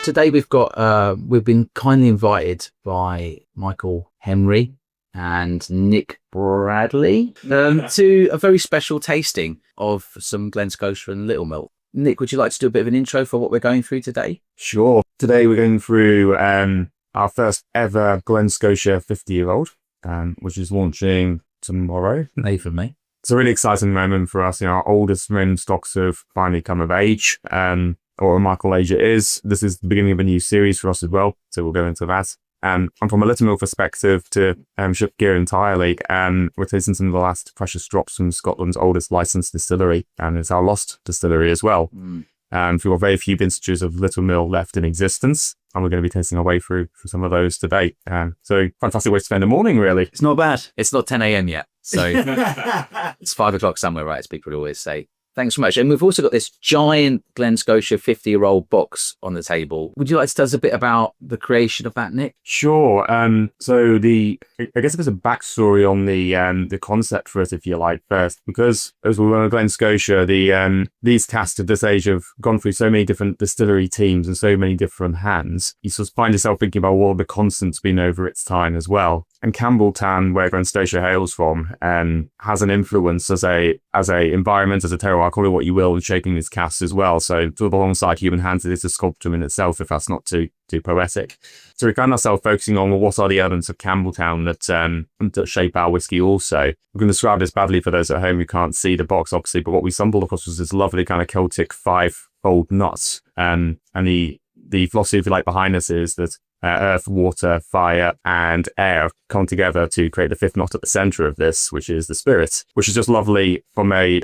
today we've been kindly invited by Michelle Enry and Nick Bradley to a very special tasting of some Glen, Scotia and Little Milk. Nick, would you like to do a bit of an intro for what we're going through today? Sure. Today we're going through our first ever Glen, Scotia 50-year-old, which is launching tomorrow. Hey, for me. It's a really exciting moment for us. Our oldest remaining stocks have finally come of age. Or remarkable age it is. This is the beginning of a new series for us as well, so we'll go into that. And from a Little Milk perspective, to shift gear entirely, we're tasting some of the last precious drops from Scotland's oldest licensed distillery, and it's our lost distillery as well. We've got very few vintages of Little Milk left in existence, and we're going to be tasting our way through some of those today. So fantastic way to spend the morning, really. It's not bad. It's not 10 a.m. yet, so it's 5 o'clock somewhere, right, as people always say. Thanks so much. And we've also got this giant Glen, Scotia 50-year-old box on the table. Would you like to tell us a bit about the creation of that, Nick? Sure. So I guess there's a backstory on the concept for it, if you like, first, because as we were in Glen, Scotia, these casks at this age have gone through so many different distillery teams and so many different hands. You sort of find yourself thinking about what the constant's been over its time as well. And Campbelltown, where Glen Scotia hails from, has an influence as a environment, as a terroir, call it what you will, in shaping these casks as well. So sort of alongside human hands, it is a sculpture in itself, if that's not too poetic. So we found ourselves focusing on, well, what are the elements of Campbelltown that shape our whiskey also. We're going to describe this badly for those at home who can't see the box, obviously, but what we stumbled across was this lovely kind of Celtic five-fold nut. And the philosophy, if you like, behind this is that earth, water, fire, and air come together to create the fifth knot at the center of this, which is the spirit, which is just lovely from a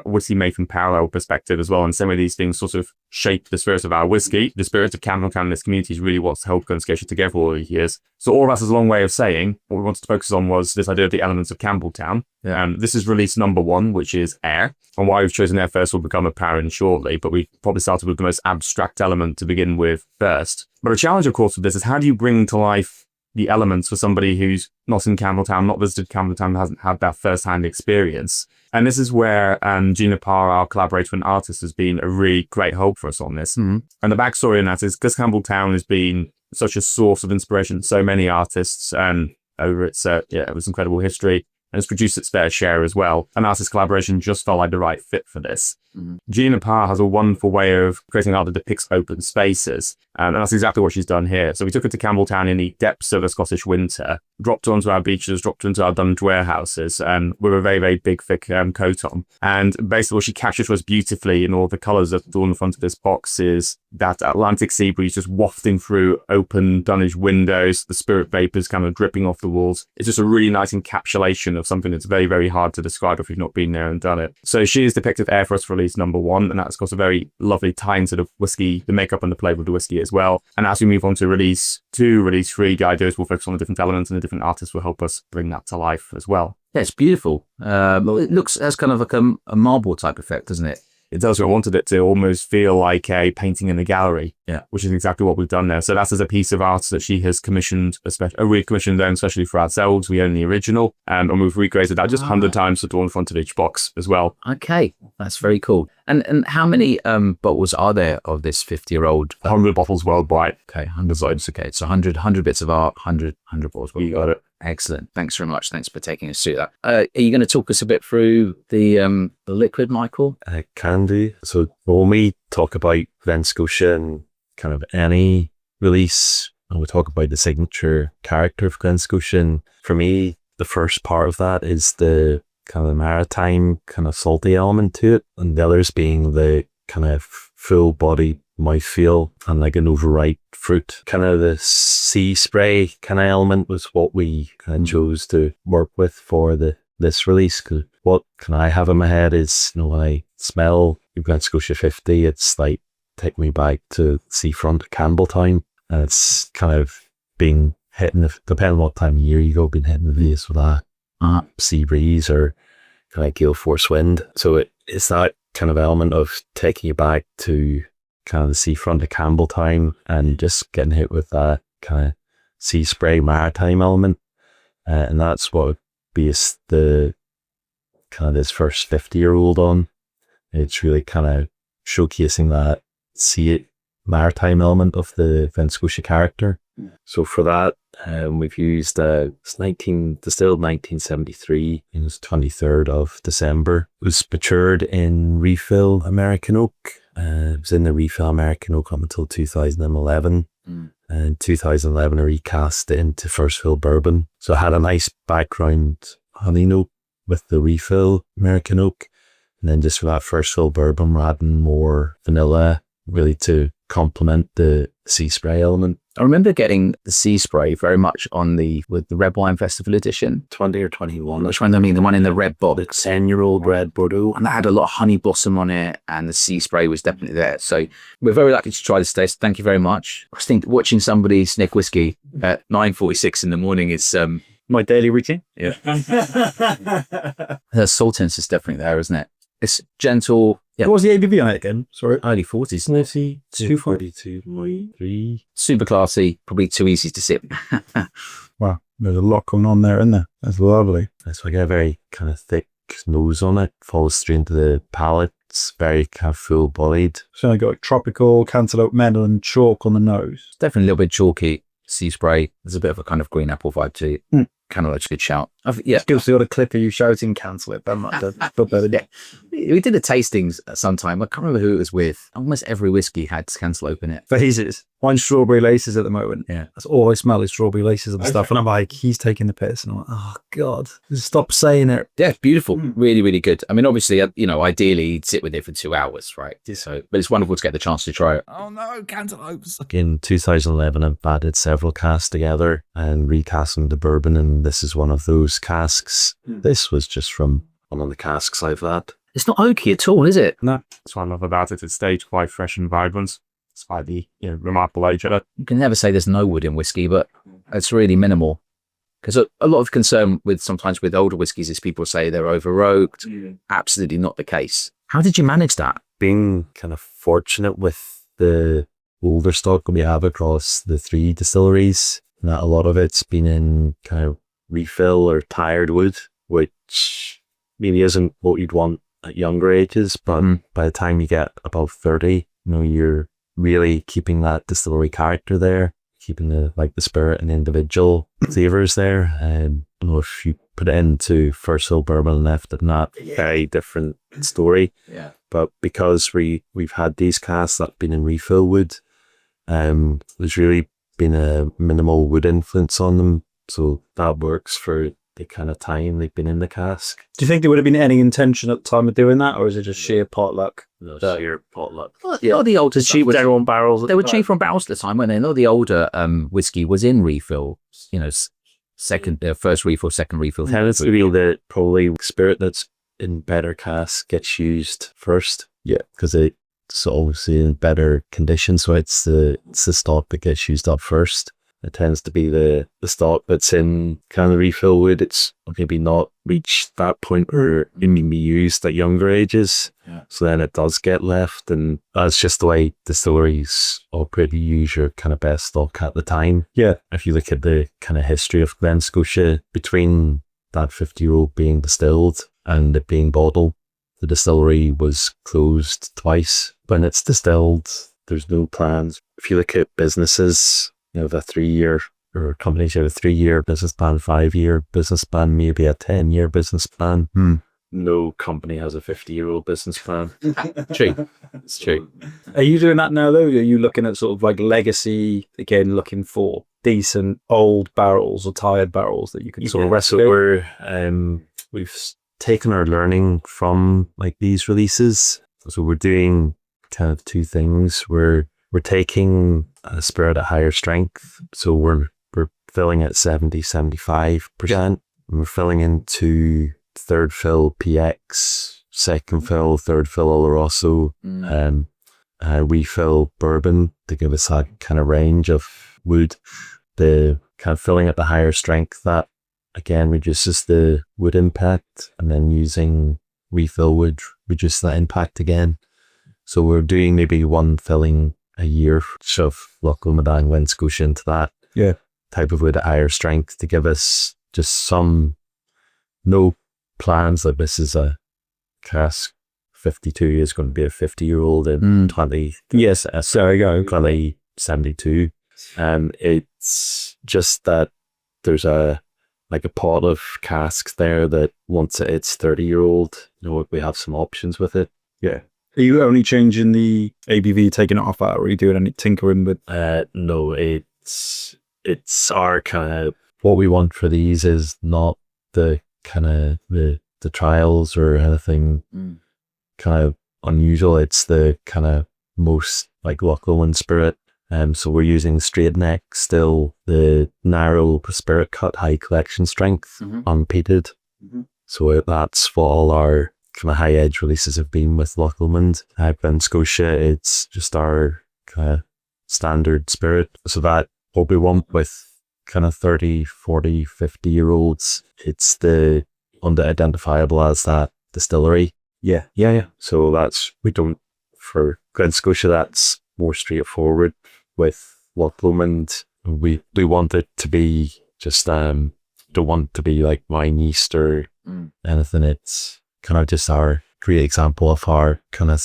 whiskey made from parallel perspective as well. And some of these things sort of shape the spirit of our whiskey. The spirit of Campbelltown in this community is really what's held Glen Scotia together all these years. So all of that is a long way of saying what we wanted to focus on was this idea of the elements of Campbelltown. This is release number 1, which is air. And why we've chosen air first will become apparent shortly, but we probably started with the most abstract element to begin with first. But a challenge, of course, with this is how do you bring to life the elements for somebody who's not in Campbelltown, not visited Campbelltown, hasn't had that first-hand experience. And this is where Gina Parr, our collaborator and artist, has been a really great help for us on this. And the backstory in that is because Campbelltown has been such a source of inspiration to so many artists over its incredible history, and it's produced its fair share as well. An artist collaboration just felt like the right fit for this. Gina Parr has a wonderful way of creating art that depicts open spaces, and that's exactly what she's done here. So we took her to Campbelltown in the depths of a Scottish winter, dropped her onto our beaches, dropped her into our dunnage warehouses, with a very, very big, thick coat on. And basically what she captured for us beautifully in all the colours that are on the front of this box is that Atlantic sea breeze just wafting through open dunnage windows, the spirit vapours kind of dripping off the walls. It's just a really nice encapsulation of something that's very, very hard to describe if you've not been there and done it. So she has depicted air for us for release number 1, and that's got a very lovely tie into the whiskey, the makeup and the flavour of the whiskey as well. And as we move on to release 2, release 3, the idea is we'll focus on the different elements and the different artists will help us bring that to life as well. Yeah, it's beautiful. It looks as kind of like a marble type effect, doesn't it? It does. I wanted it to almost feel like a painting in a gallery, which is exactly what we've done there. So that's as a piece of art that she has commissioned, recommissioned them especially for ourselves. We own the original, and we've recreated that just 100 times to draw in front of each box as well. Okay, that's very cool. And how many bottles are there of this 50-year-old? 100 bottles worldwide. Okay, 100 bottles. Okay, so 100 bits of art, 100 bottles. You got it. Excellent. Thanks very much. Thanks for taking us through that. Are you going to talk us a bit through the liquid, Michael? I can do. So when we talk about Glen Scotia and kind of any release, and we talk about the signature character of Glen Scotia, and for me, the first part of that is the kind of maritime, kind of salty element to it, and the others being the kind of full body mouthfeel and like an overripe fruit. Kind of the sea spray kind of element was what we kind of chose to work with for this release. Because what can I have in my head is, when I smell Glen Scotia 50, it's like take me back to seafront of Campbelltown, and it's kind of being hitting, depending on what time of year you go, being hitting the face with that sea breeze or kind of gale force wind. So it's that kind of element of taking you back to kind of the seafront of Campbelltown and just getting hit with that kind of sea spray maritime element. And that's what would be the kind of this first 50-year-old on. It's really kind of showcasing that sea maritime element of the Glen Scotia character. So for that, we've used it's distilled 1973. It was 23rd of December. It was matured in refill American oak. It was in the refill American oak up until 2011. And 2011 I recast it into first fill bourbon. So it had a nice background honey note with the refill American oak. And then just for that first fill bourbon, we're adding more vanilla really to complement the sea spray element. I remember getting the sea spray very much with the Red Wine Festival edition. 20 or 21. Which one? I mean, the one in the red box. The 10-year-old red Bordeaux. And that had a lot of honey blossom on it, and the sea spray was definitely there. So we're very lucky to try this taste. Thank you very much. I think watching somebody snick whiskey at 9:46 in the morning is my daily routine. Yeah. The saltiness is definitely there, isn't it? It's gentle. Yeah. What was the ABV on it again? Sorry. Early 40s. 242.3. Super classy. Probably too easy to sip. Wow. There's a lot going on there, isn't there? That's lovely. So I get a very kind of thick nose on it. Falls straight into the palate. It's very kind of full bodied. So I got like tropical, cantaloupe, melon, chalk on the nose. It's definitely a little bit chalky. Sea spray. There's a bit of a kind of green apple vibe to it. Kind of like a good shout. Yeah. Gives the other clip of you shouting cancel it. Yeah. We did a tastings at some time. I can't remember who it was with. Almost every whiskey had cantaloupe in it. Phases. Mine's strawberry laces at the moment. Yeah. That's all I smell is strawberry laces and stuff. And I'm like, he's taking the piss. And I'm like, oh God, just stop saying it. Yeah, beautiful. Really, really good. I mean, obviously, ideally you'd sit with it for 2 hours, right? So, but it's wonderful to get the chance to try it. Oh no, cantaloupes. In 2011, I've added several casks together and recast them to bourbon, and this is one of those casks. This was just from one of the casks I've had. It's not oaky at all, is it? No. That's what I love about it. It stayed quite fresh and vibrant, despite the remarkable age of it. You can never say there's no wood in whiskey, but it's really minimal. Because a lot of concern sometimes with older whiskies is people say they're over oaked. Absolutely not the case. How did you manage that? Being kind of fortunate with the older stock we have across the 3 distilleries, that a lot of it's been in kind of refill or tired wood, which maybe isn't what you'd want at younger ages, but by the time you get above 30, you're really keeping that distillery character there, keeping the spirit and individual flavors there. And if you put it into first fill bourbon and left it not, very different story. Yeah. But because we've had these casks that have been in refill wood, there's really been a minimal wood influence on them, so that works for the kind of time they've been in the cask. Do you think there would have been any intention at the time of doing that, or is it just sheer potluck? Sheer potluck. Well, a lot of the older Cheap on barrels. They were cheap from barrels at the time, weren't they? A lot of the older whiskey was in refill. First refill, second refill. Tends to be that probably spirit that's in better casks gets used first. Yeah, because it's obviously in better condition, so it's the stock that gets used up first. It tends to be the stock that's in kind of refill wood. It's maybe not reached that point where it can be used at younger ages. Yeah. So then it does get left, and that's just the way distilleries operate. You use your kind of best stock at the time. Yeah. If you look at the kind of history of Glen Scotia, between that 50-year-old being distilled and it being bottled, the distillery was closed twice. When it's distilled, there's no plans. If you look at businesses, the 3-year, or companies have a 3-year business plan, 5-year business plan, maybe a 10-year business plan. No company has a 50-year-old business plan. True. It's true. Are you doing that now, though? Are you looking at sort of like legacy, again, looking for decent old barrels or tired barrels that you can sort of So we've taken our learning from these releases. So we're doing kind of 2 things. We're taking a spirit at higher strength. So we're filling at 70-75%. And we're filling into third fill PX, second fill, third fill Oloroso, refill bourbon to give us that kind of range of wood. The kind of filling at the higher strength, that again reduces the wood impact, and then using refill wood reduces that impact again. So we're doing maybe 1 filling a year, shove Loch Lomond and Glen Scotia into that type of wood at higher strength to give us just no plans that this is a cask 52 is going to be a 50-year-old in 20. Yes, there you go. 2072. It's just that there's a pot of casks there that once it's 30-year-old, we have some options with it. Yeah. Are you only changing the ABV, taking it off out, or are you doing any tinkering with? No, it's our kind of, what we want for these is not the kind of the trials or anything kind of unusual. It's the kind of most like Loch Lomond spirit. So we're using straight neck still, the narrow spirit cut, high collection strength, unpeated. So that's what all our kind of high edge releases have been with Loch Lomond. In Scotia, it's just our kind of standard spirit. So that what we want with kind of 30, 40, 50-year-olds, it's the unidentifiable as that distillery. Yeah. So for Glen Scotia, that's more straightforward. With Loch Lomond, we want it to be just, don't want to be like wine yeast or anything. It's kind of just our great example of our kind of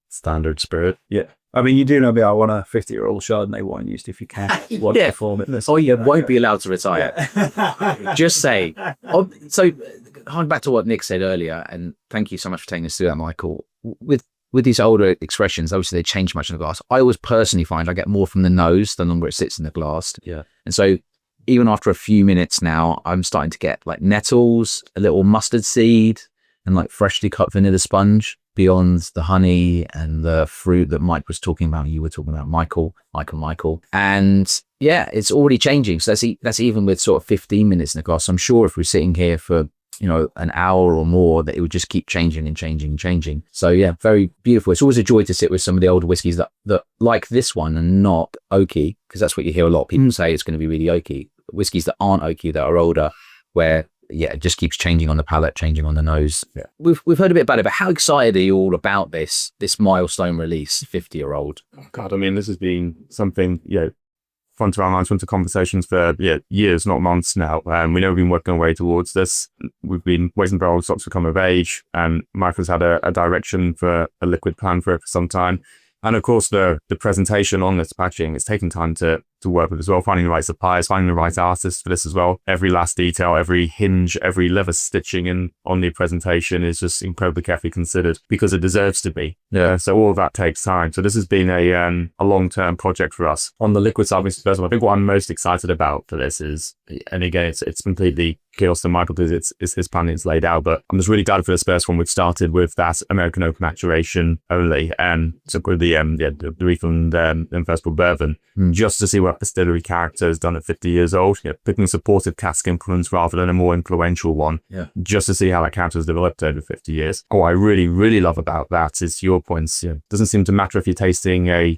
standard spirit. Yeah. I mean, you do know me, I want a 50-year-old Chardonnay wine used if you can. Want to perform it. Oh, you won't be allowed to retire. Just say. So, going back to what Nick said earlier, and thank you so much for taking us through that, Michael. With these older expressions, obviously they change much in the glass. I always personally find I get more from the nose the longer it sits in the glass. Yeah. And so even after a few minutes now, I'm starting to get like nettles, a little mustard seed, and like freshly cut vanilla sponge beyond the honey and the fruit that Mike was talking about. You were talking about Michael. And yeah, it's already changing. So that's even with sort of 15 minutes in the glass. I'm sure if we're sitting here for an hour or more, that it would just keep changing and changing and changing. So yeah, very beautiful. It's always a joy to sit with some of the older whiskies that like this one and not oaky, because that's what you hear a lot of people say, it's going to be really oaky. Whiskies that aren't oaky, that are older, where it just keeps changing on the palate, changing on the nose. Yeah. We've heard a bit about it, but how excited are you all about this milestone release, 50-year-old? Oh God, I mean, this has been something, front of our minds, front of conversations for years, not months now. We know we've been working our way towards this. We've been waiting for our old stocks to come of age. Michael's had a direction for a liquid plan for it for some time. And of course, the presentation on this packaging, it's taken time to work with as well, finding the right suppliers, finding the right artists for this as well. Every last detail, every hinge, every leather stitching on the presentation is just incredibly carefully considered because it deserves to be. Yeah. So all of that takes time. So this has been a long-term project for us. On the liquid side, I think what I'm most excited about for this is, and again, it's completely chaos to Michael because it's his plan, it's laid out, but I'm just really glad for this first one. We've started with that American oak maturation only, and so with the refill and Festival bourbon, just to see what distillery character has done at 50 years old, picking supportive cask influence rather than a more influential one, just to see how that character has developed over 50 years. What I really, really love about that is your points. Doesn't seem to matter if you're tasting a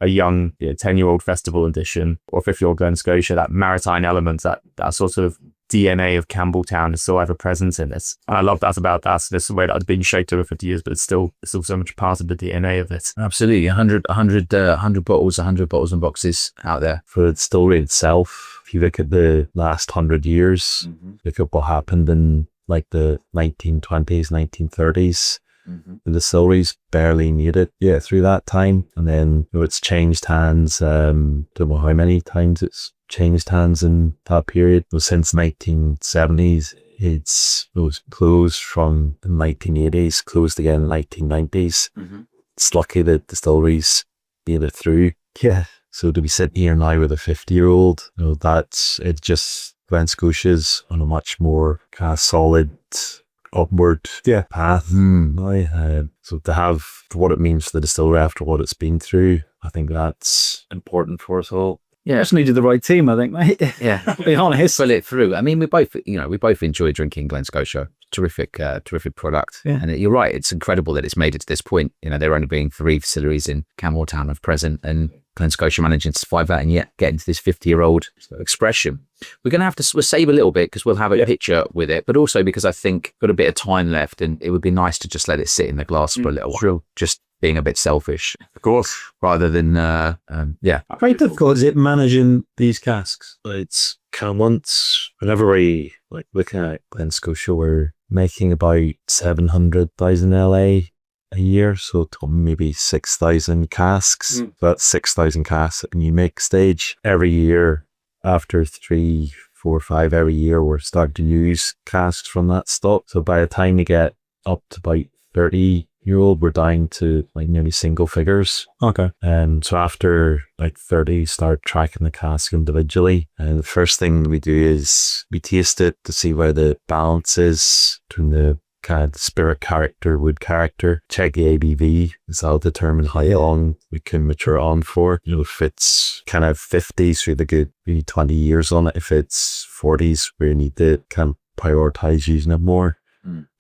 young 10-year-old festival edition or 50-year-old Glen Scotia, that maritime element, that sort of DNA of Campbelltown is still ever present in this. And I love that about that. So this is a way that it's been shaped over 50 years, but it's still so much part of the DNA of it. Absolutely. 100 bottles, 100 bottles and boxes out there. For the distillery itself, if you look at the last 100 years, look at what happened in like the 1920s, 1930s, the distilleries barely made it through that time. And then it's changed hands, don't know how many times it's changed hands in that period. Since 1970s, it was closed from the 1980s, closed again in the 1990s. It's lucky that distilleries made it through. Yeah. So to be sitting here now with a 50-year-old, that's it. Just Glen Scotia's on a much more kind of solid upward path. So to have what it means for the distillery after what it's been through, I think that's important for us all. Yeah, just needed the right team, I think, mate. Yeah, be honest. Pull it through. I mean, we both enjoy drinking Glen Scotia. Terrific product. Yeah. And you're right. It's incredible that it's made it to this point. There only being 3 distilleries in Campbelltown of present, and Glen Scotia managing to survive that and yet get into this 50-year-old expression. We're going to have to save a little bit because we'll have a picture with it, but also because I think got a bit of time left, and it would be nice to just let it sit in the glass for a little while. Just being a bit selfish, of course, rather than Very difficult, is it, managing these casks? It's kind of once whenever we looking at Glen Scotia, we're making about 700,000 LA a year, so maybe 6,000 casks. That's 6,000 casks at new make stage. Every year, after 3, 4, 5, every year, we're starting to use casks from that stock. So by the time we get up to about 30-year-old, we're down to like nearly single figures. Okay. And so after like 30, start tracking the cask individually. And the first thing we do is we taste it to see where the balance is between the kind of spirit character, wood character. Check the ABV, because that'll determine how long we can mature on for. You know, if it's kind of 50s, we have a good maybe 20 years on it. If it's 40s, we need to kind of prioritize using it more.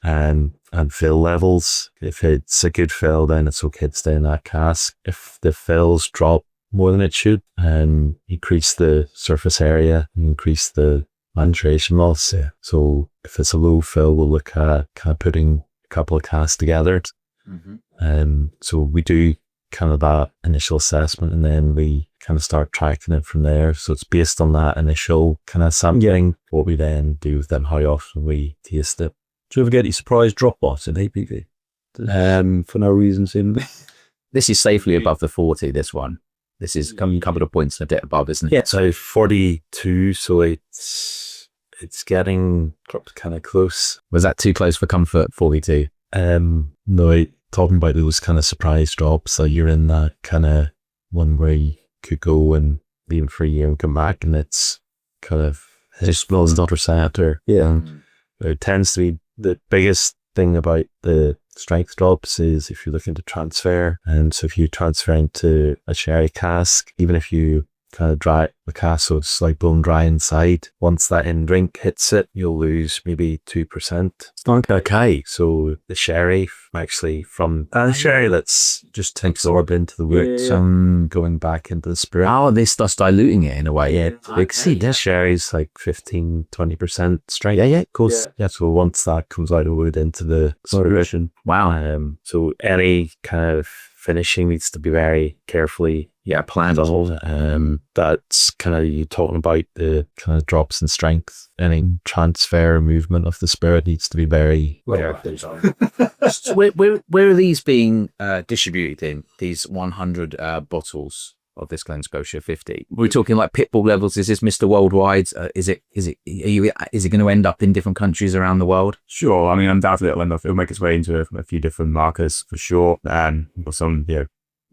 And fill levels. If it's a good fill, then it's okay to stay in that cask. If the fills drop more than it should and increase the surface area, increase the maturation loss. Yeah. So if it's a low fill, we'll look at kind of putting a couple of casks together. So we do kind of that initial assessment, and then we kind of start tracking it from there. So it's based on that initial kind of sampling, what we then do with them, how often we taste it. Do you ever get any surprise drop-offs in ABV? For no reason, seemingly. This is safely above the 40, this one. This is a couple of points a bit above, isn't it? Yeah, so 42, so it's getting kind of close. Was that too close for comfort, 42? No, talking about those kind of surprise drops, so you're in that kind of one where you could go and leave for a year and come back, and it's kind of just smells another set, or it tends to be the biggest thing about the strength drops is if you're looking to transfer. And so if you transfer into a sherry cask, even if you kind of dry the cask so it's like bone dry inside, once that in drink hits it, you'll lose maybe 2%. Okay, so the sherry actually from the sherry that's just absorbed into the wood, going back into the spirit. Oh, this starts diluting it in a way. Yeah, you can see this sherry's like 15-20% strength. Yeah, of course. Yeah, so once that comes out of wood into the spirit. Wow. So any kind of finishing needs to be very carefully planned. That's kind of you talking about the kind of drops in strength. Any transfer movement of the spirit needs to be very So where are these being distributed in, these 100 bottles of this Glen Scotia 50? We're talking like pitbull levels. Is this Mr. Worldwide? Is it going to end up in different countries around the world? Sure. I mean, undoubtedly it'll make its way into a few different markets for sure. And some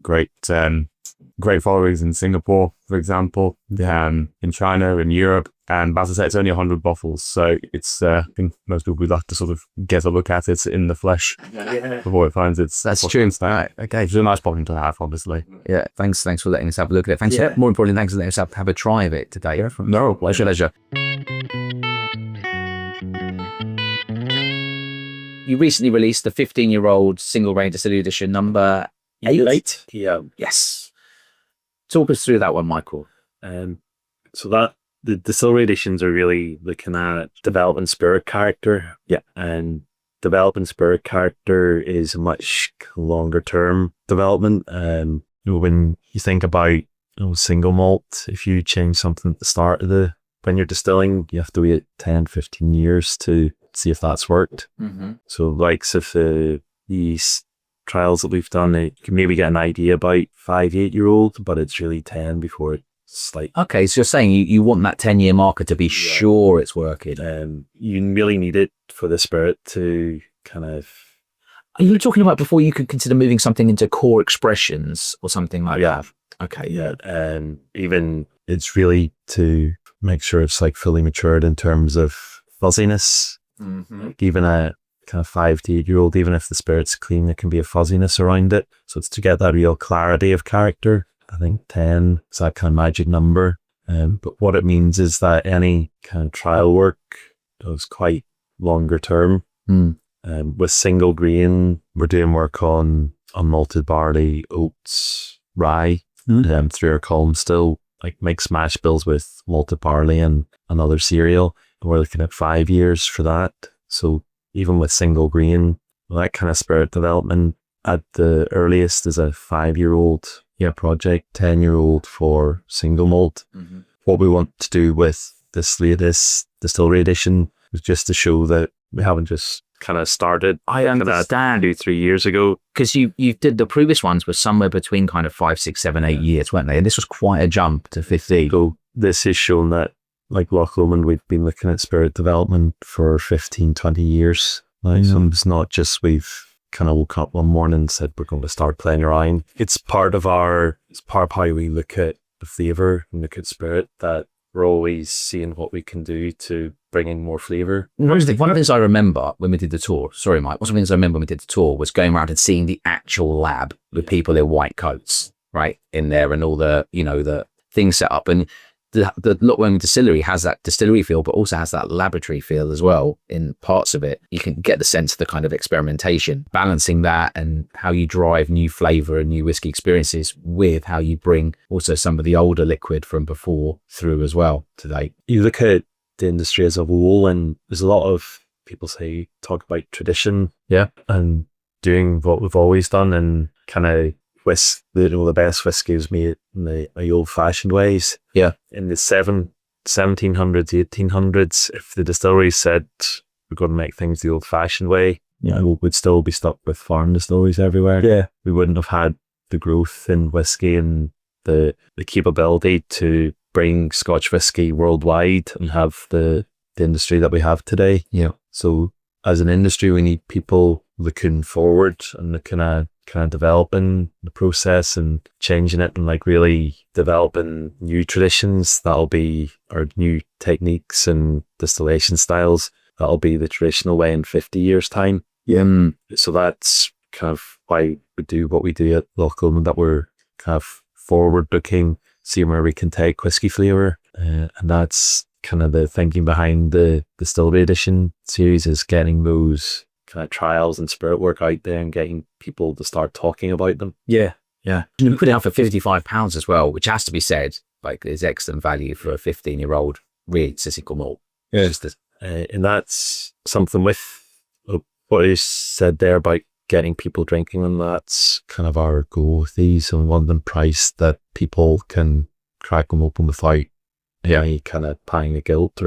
great followings in Singapore, for example, in China, in Europe. And as I said, it's only 100 bottles, so it's I think most people would like to sort of get a look at it in the flesh before it finds its. That's true. Right. Okay. It's a nice problem to have, obviously. Yeah. Thanks for letting us have a look at it. Thanks. More importantly, thanks for letting us have a try of it today. No, pleasure. You recently released the 15-year-old single grain distillery edition number 8. Yeah. Yes. Talk us through that one, Michael. So that the distillery editions are really looking at developing spirit character. Yeah. And developing spirit character is a much longer term development. When you think about single malt, if you change something at the start of when you're distilling, you have to wait 10, 15 years to see if that's worked. So likes of these trials that we've done, you can maybe get an idea about 5-8-year-old, but it's really 10 before it's like. Okay, so you're saying you want that 10-year marker to be sure it's working. You really need it for the spirit to kind of. Are you talking about before you could consider moving something into core expressions or something like that? Okay, yeah. And even it's really to make sure it's like fully matured in terms of fuzziness. Like even a kind of 5 to 8-year-old, even if the spirit's clean, there can be a fuzziness around it. So it's to get that real clarity of character. I think 10 is that kind of magic number. But what it means is that any kind of trial work is quite longer term. With single grain, we're doing work on unmalted barley, oats, rye, through our column still, like mixed mash bills with malted barley and another cereal. And we're looking at 5 years for that. So even with single grain, that kind of spirit development at the earliest is a 5-year-old project, 10-year-old for single malt. What we want to do with this latest distillery edition was just to show that we haven't just kind of started. I understand. 2-3 years ago. Because you did the previous ones were somewhere between kind of 5, 6, 7, 8 years, weren't they? And this was quite a jump to 15. So this has shown that, like Loch Lomond, we've been looking at spirit development for 15, 20 years. Like, so it's not just we've kind of woke up one morning and said we're going to start playing around. It's part of how we look at the flavour and look at spirit, that we're always seeing what we can do to bring in more flavour. One of the things I remember when we did the tour, sorry Mike, one of the things I remember when we did the tour was going around and seeing the actual lab with people in white coats, right, in there, and all the, the things set up. And the Loch Lomond Distillery has that distillery feel, but also has that laboratory feel as well in parts of it. You can get the sense of the kind of experimentation, balancing that and how you drive new flavour and new whiskey experiences with how you bring also some of the older liquid from before through as well today. You look at the industry as a whole, and there's a lot of people talk about tradition, and doing what we've always done, and kind of the best whiskey is made in the old-fashioned ways. Yeah. In the 1700s, 1800s, if the distilleries said we're going to make things the old-fashioned way, we'd still be stuck with farm distilleries everywhere. Yeah. We wouldn't have had the growth in whiskey and the capability to bring Scotch whiskey worldwide and have the industry that we have today. Yeah. So as an industry, we need people looking forward and looking at kind of developing the process and changing it, and like really developing new traditions that'll be, or new techniques and distillation styles that'll be the traditional way in 50 years time. Yeah. So that's kind of why we do what we do at Loch Lomond, that we're kind of forward looking, seeing where we can take whiskey flavour, and that's kind of the thinking behind the Distillery Edition series, is getting those kind of trials and spirit work out there and getting people to start talking about them. Yeah. And we put it out for £55 as well, which has to be said, like, is excellent value for a 15-year-old really single malt. Yeah. And that's something with what you said there about getting people drinking, and that's kind of our goal with these, and want them priced that people can crack them open without any kind of pang of guilt.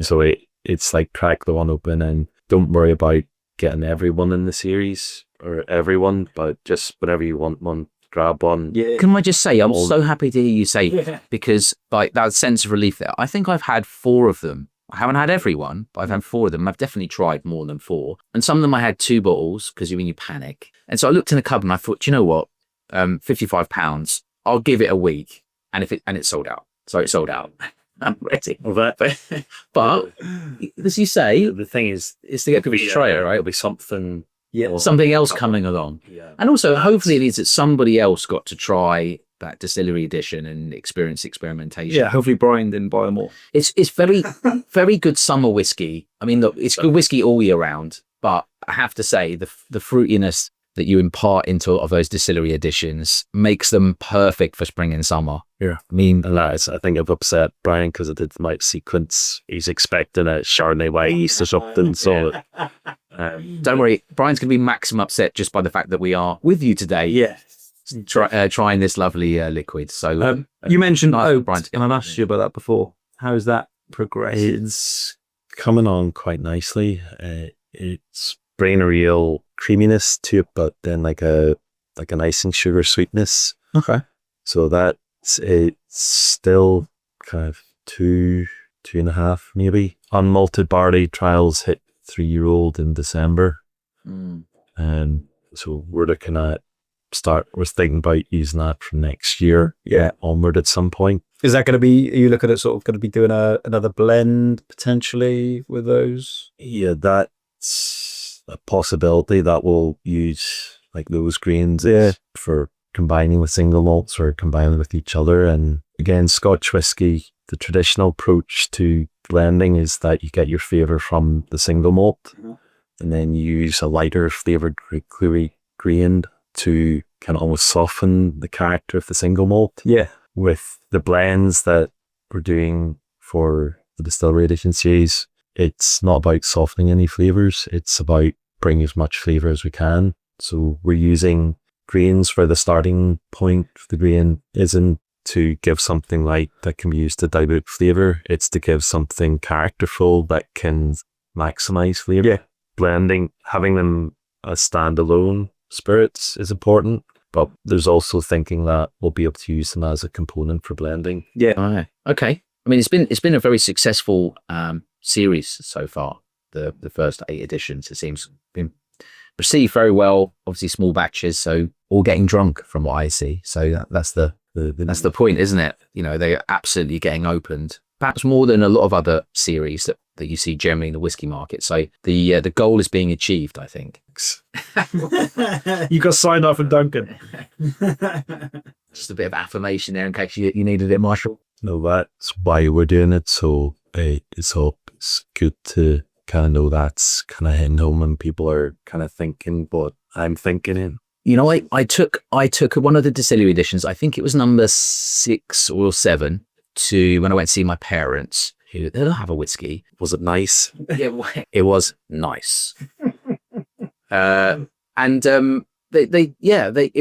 So it's like, crack the one open and don't worry about getting everyone in the series or everyone, but just whenever you want one, grab one. Yeah. Can I just say, I'm so happy to hear you say, because like that sense of relief there. I think I've had 4 of them. I haven't had everyone, but I've had 4 of them. I've definitely tried more than 4. And some of them I had 2 bottles because when you panic. And so I looked in the cupboard and I thought, do you know what? £55, I'll give it a week. And it's sold out. So it's sold out. I'm ready. But as you say, The thing is, it's to get people to try it, right? It'll be something. Something else coming along. Yeah. And also, hopefully it means that somebody else got to try that distillery edition and experience experimentation. Yeah, hopefully Brian didn't buy them all. It's very, very good summer whiskey. I mean, look, it's good whiskey all year round, but I have to say the fruitiness that you impart into of those distillery editions makes them perfect for spring and summer. Yeah. I mean, And that is, I think I've upset Brian because I did my sequence. He's expecting a Chardonnay Weiss or something. So don't worry, Brian's going to be maximum upset just by the fact that we are with you today. Yeah. Trying this lovely liquid. So you mentioned oats, Brian. and I've asked you about that before. How's that progressed? it's coming on quite nicely. It's bringing a real creaminess to it, but then like an icing sugar sweetness. Okay. So it's still kind of 2.5 maybe. Unmalted barley trials hit 3-year-old in December. And so we're looking at we're thinking about using that for next year. Yeah. Onward at some point. Is that going to be, are you looking at sort of going to be doing another blend potentially with those? Yeah, that's a possibility that we'll use like those grains for combining with single malts or combining with each other. And again, Scotch whiskey, the traditional approach to blending is that you get your flavour from the single malt, and then you use a lighter flavoured grain to kind of almost soften the character of the single malt. Yeah. With the blends that we're doing for the Distillery Edition series, it's not about softening any flavours, it's about bringing as much flavour as we can. So we're using grains where the starting point of the grain isn't to give something light that can be used to dilute flavour, it's to give something characterful that can maximise flavour. Yeah. blending, having them as standalone spirits is important, but there's also thinking that we'll be able to use them as a component for blending. Yeah. Oh, okay. I mean, it's been a very successful series so far. The first 8 editions, it seems, been received very well. Obviously, small batches, so all getting drunk from what I see. So that's the point, isn't it? You know, they're absolutely getting opened, perhaps more than a lot of other series that you see generally in the whiskey market. So the goal is being achieved, I think. You got signed off from Duncan. Just a bit of affirmation there in case you needed it, Marshall. No, that's why we're doing it. So it's good to kind of know that's kind of hitting home and people are kind of thinking what I'm thinking in. You know, I took one of the distillery editions. I think it was number 6 or 7 to when I went to see my parents, who they don't have a whiskey. Was it nice? Yeah, it was nice. It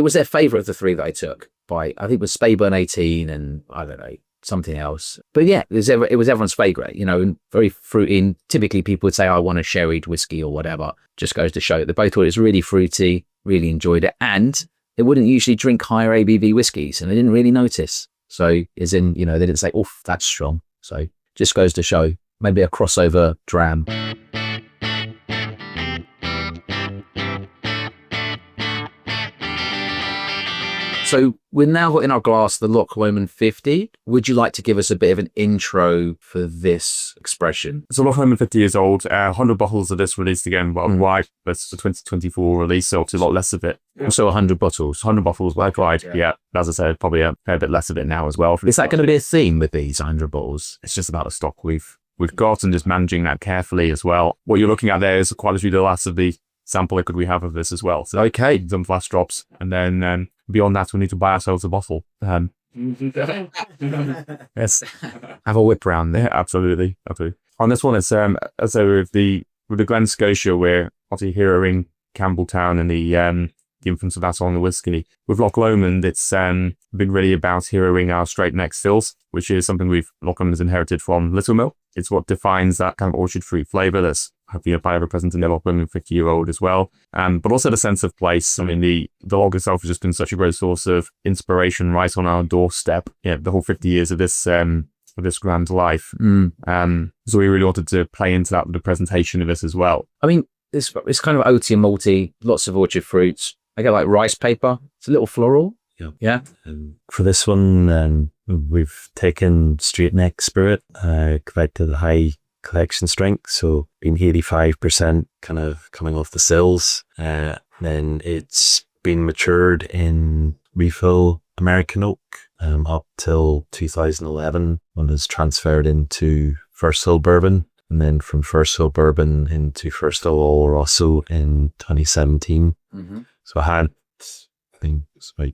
was their favourite of the 3 that I took. I think it was Speyburn 18 and I don't know, something else. But yeah, it was everyone's favourite, you know, and very fruity. And typically people would say, I want a sherried whiskey or whatever. Just goes to show they both thought it was really fruity, really enjoyed it. And they wouldn't usually drink higher ABV whiskies and they didn't really notice. So as in, you know, they didn't say, oh, that's strong. So just goes to show maybe a crossover dram. So we've now got in our glass the Loch Lomond 50. Would you like to give us a bit of an intro for this expression? So Loch Lomond 50 years old, 100 bottles of this released again, but wide. That's the 2024 release, so it's a lot less of it. Also 100 bottles. 100 bottles worldwide, yeah. As I said, probably a fair bit less of it now as well. Is that going to be a theme with these 100 bottles? It's just about the stock we've got and just managing that carefully as well. What you're looking at there is the quality of the last of the sample liquid we have of this as well. So okay, some flash drops, and then beyond that, we need to buy ourselves a bottle. Yes, have a whip round there. Yeah, absolutely. On this one, it's as with the Glen Scotia, we're obviously heroing Campbelltown and the influence of that on the whiskey. With Loch Lomond, it's been really about heroing our straight neck stills, which is something Loch Lomond has inherited from Little Mill. It's what defines that kind of orchard fruit flavour that's hopefully ever present in the Loch Lomond 50-year-old as well. But also the sense of place. I mean, the log itself has just been such a great source of inspiration right on our doorstep. Yeah, the whole 50 years of this grand life. So we really wanted to play into that with the presentation of this as well. I mean, it's kind of oaty and malty, lots of orchard fruits. I get like rice paper. It's a little floral. Yeah. For this one, we've taken straight neck spirit, compared to the high collection strength. So being 85% kind of coming off the sills. Then it's been matured in refill American oak, up till 2011 when it's transferred into First Hill bourbon. And then from First Hill bourbon into First Hill Oloroso in 2017. So I had, I think it's about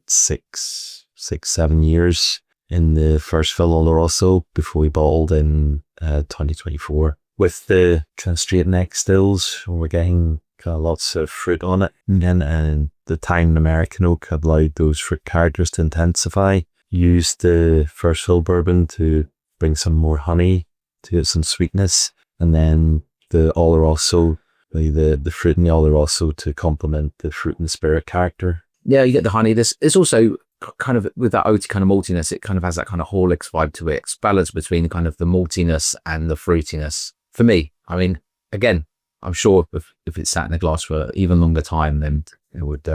7 years in the First Fill Oloroso before we bottled in 2024. With the kind of straight neck stills, we're getting kind of lots of fruit on it. And the time American oak had allowed those fruit characters to intensify. Used the First Fill bourbon to bring some more honey to it, some sweetness. And then the Oloroso, the fruit in the Oloroso to complement the fruit and spirit character. Yeah, you get the honey. It's also kind of with that oaty kind of maltiness, it kind of has that kind of Horlicks vibe to it. It's balanced between kind of the maltiness and the fruitiness. For me, I mean, again, I'm sure if it sat in a glass for even longer time, then it would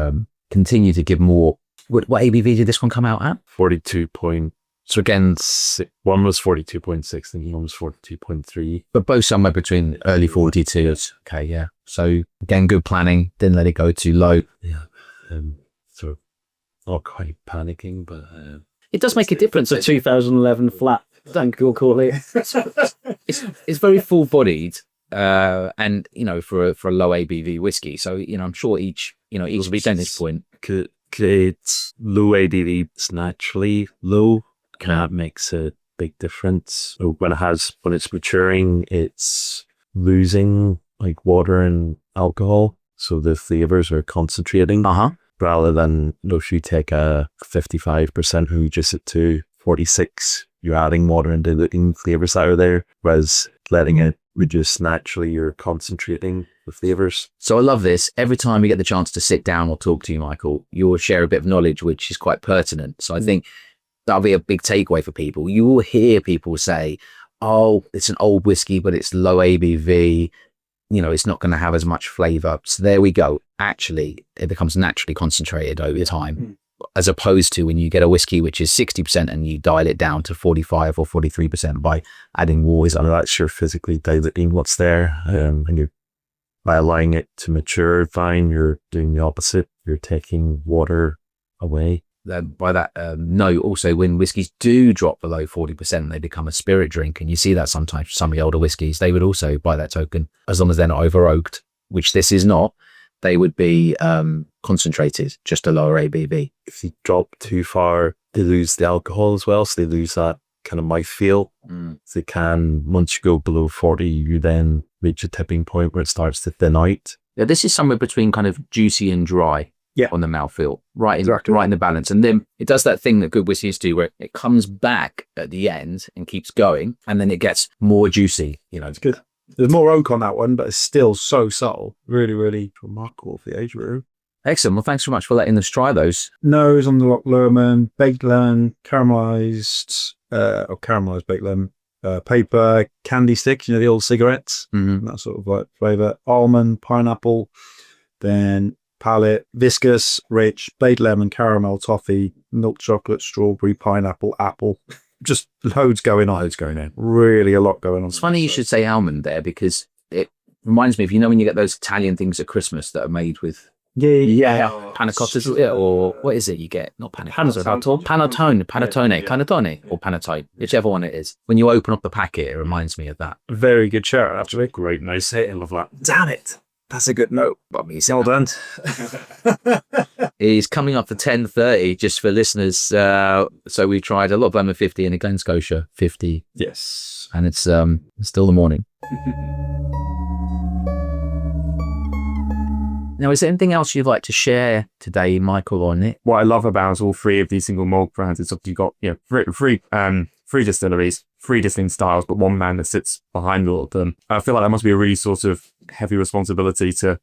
continue to give more. What ABV did this one come out at? 42. So again, one was 42.6 and one was 42.3. But both somewhere between early 42s. Okay, yeah. So again, good planning. Didn't let it go too low. Yeah. So not quite panicking, but it does make a difference. It's a 2011 flat, Duncan will call it. It's very full bodied, and you know, for a low ABV whiskey. So you know, I'm sure each percentage point it's low ABV. It's naturally low. That makes a big difference. When it's maturing, it's losing like water and alcohol, so the flavors are concentrating. Rather than if you take a 55% who reduce it to 46, you're adding water and diluting flavors that are there. Whereas letting it reduce naturally. You're concentrating the flavors. So I love this. Every time we get the chance to sit down or talk to you, Michael, you'll share a bit of knowledge, which is quite pertinent. So I think that'll be a big takeaway for people. You will hear people say, oh, it's an old whiskey, but it's low ABV. You know, it's not going to have as much flavor. So there we go. Actually, it becomes naturally concentrated over time, as opposed to when you get a whiskey which is 60% and you dial it down to 45 or 43% by adding water. And that's you're physically diluting what's there. And you're, by allowing it to mature fine, you're doing the opposite. You're taking water away. By that note, also when whiskies do drop below 40%, they become a spirit drink. And you see that sometimes some of the older whiskies, they would also, by that token, as long as they're not over oaked, which this is not, they would be concentrated, just a lower ABV. If you drop too far, they lose the alcohol as well. So they lose that kind of mouthfeel. So they can, once you go below 40, you then reach a tipping point where it starts to thin out. Yeah, this is somewhere between kind of juicy and dry. On the mouthfeel, right in the balance. And then it does that thing that good whiskies do where it comes back at the end and keeps going, and then it gets more juicy. You know, It's good. There's more oak on that one, but it's still so subtle. Really, really Remarkable for the age group. excellent. Well, thanks so much for letting us try those. nose on the Loch Lomond, baked lemon, caramelized baked lemon, paper, candy sticks, you know, the old cigarettes, that sort of like flavor, almond, pineapple, then palate, viscous, rich, baked lemon, caramel, toffee, milk chocolate, strawberry, pineapple, apple. Just loads going on. Really a lot going on. It's funny you should say almond there, because it reminds me of, you know, when you get those Italian things at Christmas that are made with panna cottas, or what is it you get? Not panna cotta. Panettone, or panettone, whichever one it is. When you open up the packet, it reminds me of that. Very good shout, actually. Great, nice hit. I love that. Damn it. That's a good note. Well done. Is coming up for 10:30, just for listeners. So we tried a Loch Lomond 50 and a Glen Scotia 50. Yes. And it's still the morning. Now, is there anything else you'd like to share today, Michael or Nick? What I love about all three of these single malt brands is you've got three distilleries, three distinct styles, but one man that sits behind all of them. I feel like that must be a really sort of heavy responsibility to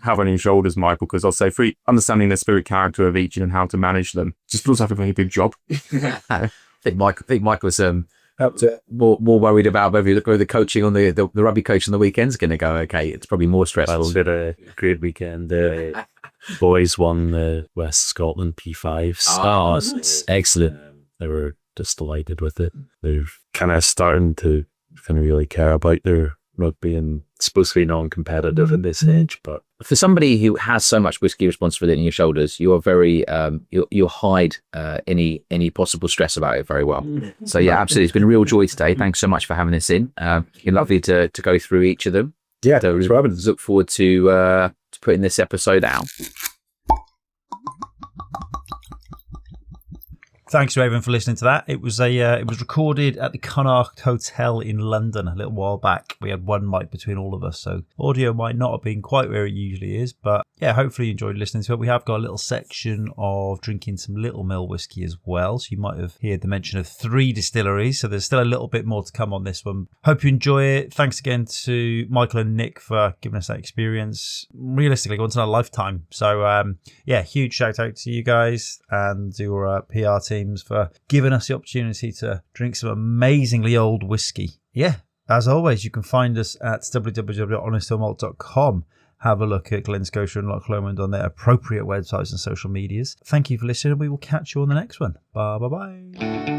have on your shoulders, Michael, because I'll say understanding the spirit character of each and how to manage them just feels like a very big job. I think Michael's Up to more worried about whether the coaching on the rugby coach on the weekend's going to go okay. It's probably more stressful. Well, it's been a great weekend. The boys won the West Scotland P5s. Oh, it's excellent. They were just delighted with it. They're kind of starting to kind of really care about their rugby, and it's supposed to be non-competitive at this age, but For somebody who has so much whiskey responsibility on your shoulders, you are very you'll hide any possible stress about it very well. So yeah, absolutely, it's been a real joy today. Thanks so much for having us in. You're lovely to go through each of them. Yeah, so look forward to putting this episode out. Thanks to everyone for listening to that. It was recorded at the Connacht Hotel in London a little while back. We had one mic between all of us, so audio might not have been quite where it usually is, but yeah, hopefully you enjoyed listening to it. We have got a little section of drinking some Little Mill whiskey as well, so you might have heard the mention of 3 distilleries, so there's still a little bit more to come on this one. Hope you enjoy it. Thanks again to Michael and Nick for giving us that experience. Realistically, once in a lifetime. So yeah, huge shout out to you guys and your PR teams for giving us the opportunity to drink some amazingly old whiskey. Yeah, as always, you can find us at www.honesthillmalt.com. Have a look at Glen Scotia and Loch Lomond on their appropriate websites and social medias. Thank you for listening, and we will catch you on the next one. Bye bye bye.